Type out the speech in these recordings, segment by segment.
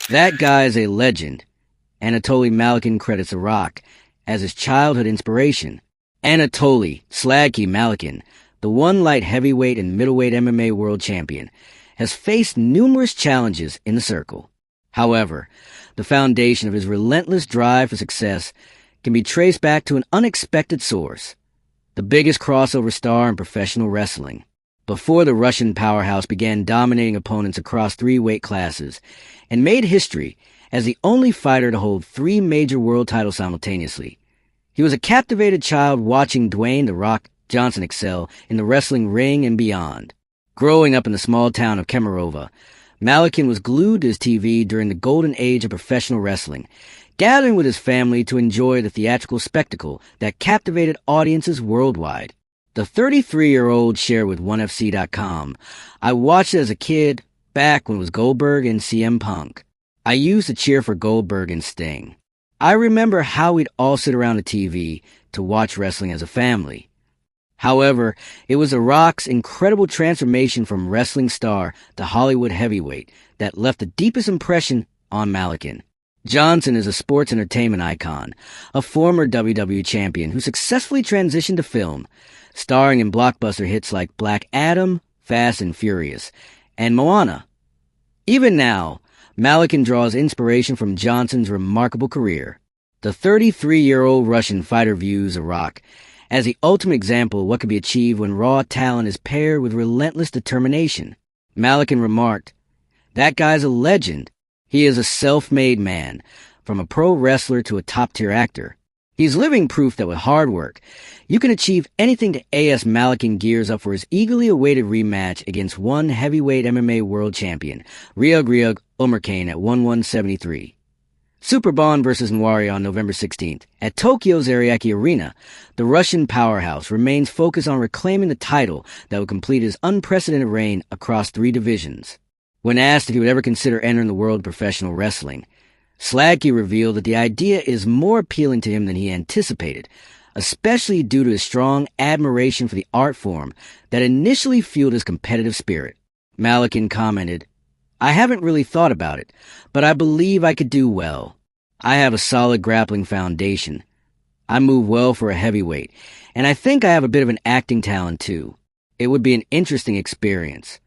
That guy is a legend. Anatoly Malykhin credits The Rock as his childhood inspiration. Anatoly Sladkiy Malykhin, the one light heavyweight and middleweight MMA world champion, has faced numerous challenges in the circle. However, the foundation of his relentless drive for success can be traced back to an unexpected source: the biggest crossover star in professional wrestling. Before the Russian powerhouse began dominating opponents across 3 weight classes and made history as the only fighter to hold 3 major world titles simultaneously, he was a captivated child watching Dwayne "The Rock" Johnson excel in the wrestling ring and beyond. Growing up in the small town of Kemerovo, Malykhin was glued to his TV during the golden age of professional wrestling, gathering with his family to enjoy the theatrical spectacle that captivated audiences worldwide. The 33-year-old shared with OneFC.com, "I watched it as a kid, back when it was Goldberg and CM Punk. I used to cheer for Goldberg and Sting. I remember how we'd all sit around the TV to watch wrestling as a family." However, it was The Rock's incredible transformation from wrestling star to Hollywood heavyweight that left the deepest impression on Malykhin. Johnson is a sports entertainment icon, a former WWE champion who successfully transitioned to film, starring in blockbuster hits like Black Adam, Fast and Furious, and Moana. Even now, Malykhin draws inspiration from Johnson's remarkable career. The 33-year-old Russian fighter views The Rock as the ultimate example of what can be achieved when raw talent is paired with relentless determination. Malykhin remarked, "That guy's a legend. He is a self-made man, from a pro wrestler to a top-tier actor. He's living proof that with hard work, you can achieve anything." To AS Malykhin gears up for his eagerly awaited rematch against one heavyweight MMA world champion, Ryug Umerkane, at 173. Superbon vs. Nwari on November 16th. At Tokyo's Ariake Arena, the Russian powerhouse remains focused on reclaiming the title that would complete his unprecedented reign across 3 divisions. When asked if he would ever consider entering the world of professional wrestling, Sladkiy revealed that the idea is more appealing to him than he anticipated, especially due to his strong admiration for the art form that initially fueled his competitive spirit. Malykhin commented, "I haven't really thought about it, but I believe I could do well. I have a solid grappling foundation. I move well for a heavyweight, and I think I have a bit of an acting talent too. It would be an interesting experience."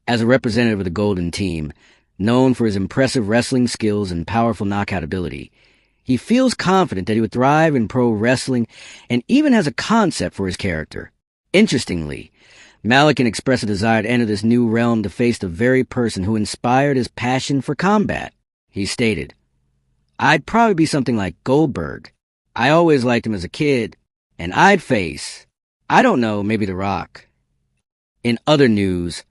As a representative of the Golden Team, known for his impressive wrestling skills and powerful knockout ability, he feels confident that he would thrive in pro wrestling and even has a concept for his character. Interestingly, Malykhin expressed a desire to enter this new realm to face the very person who inspired his passion for combat. He stated, "I'd probably be something like Goldberg. I always liked him as a kid, and I'd face, I don't know, maybe The Rock." In other news,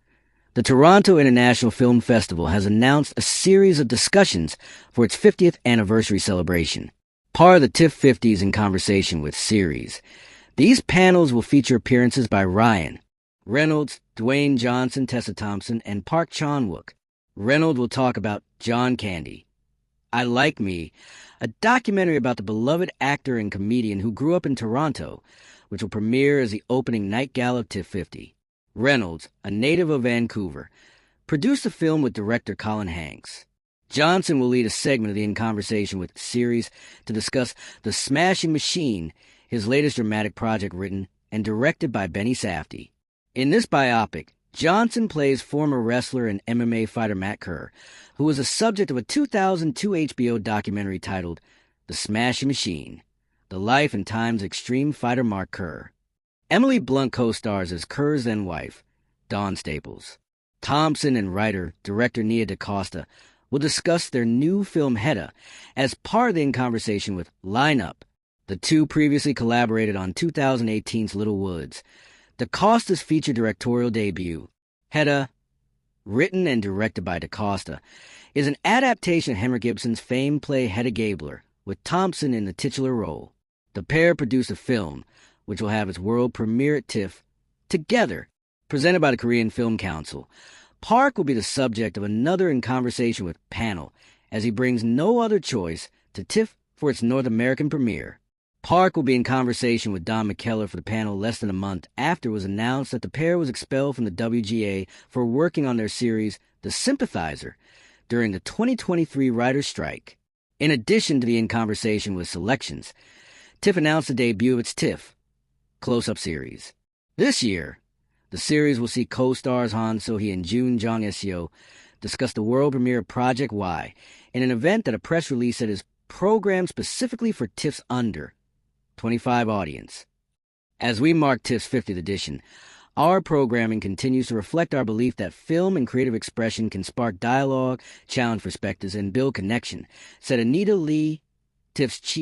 the Toronto International Film Festival has announced a series of discussions for its 50th anniversary celebration. Part of the TIFF 50s in Conversation with series. These panels will feature appearances by Ryan Reynolds, Dwayne Johnson, Tessa Thompson, and Park Chan-wook. Reynolds will talk about John Candy, I Like Me, a documentary about the beloved actor and comedian who grew up in Toronto, which will premiere as the opening night gala of TIFF 50. Reynolds, a native of Vancouver, produced the film with director Colin Hanks. Johnson will lead a segment of the In Conversation with series to discuss The Smashing Machine, his latest dramatic project written and directed by Benny Safdie. In this biopic, Johnson plays former wrestler and MMA fighter Matt Kerr, who was the subject of a 2002 HBO documentary titled The Smashing Machine, The Life and Times of Extreme Fighter Mark Kerr. Emily Blunt co-stars as Kerr's then-wife, Dawn Staples. Thompson and writer-director Nia DaCosta will discuss their new film Hedda as part of the In Conversation with Line Up. The two previously collaborated on 2018's Little Woods, DaCosta's feature directorial debut. Hedda, written and directed by DaCosta, is an adaptation of Henrik Ibsen's famed play Hedda Gabler, with Thompson in the titular role. The pair produced a film, which will have its world premiere at TIFF, Together, presented by the Korean Film Council. Park will be the subject of another In Conversation with panel, as he brings no other choice to TIFF for its North American premiere. Park will be in conversation with Don McKellar for the panel less than a month after it was announced that the pair was expelled from the WGA for working on their series The Sympathizer, during the 2023 writer's strike. In addition to the In Conversation with selections, TIFF announced the debut of its TIFF Close-Up series. This year, the series will see co-stars Han So-hee and Jun Jong-seo discuss the world premiere of Project Y in an event that a press release said is programmed specifically for TIFF's under 25 audience. As we mark TIFF's 50th edition, our programming continues to reflect our belief that film and creative expression can spark dialogue, challenge perspectives, and build connection, said Anita Lee, TIFF's chief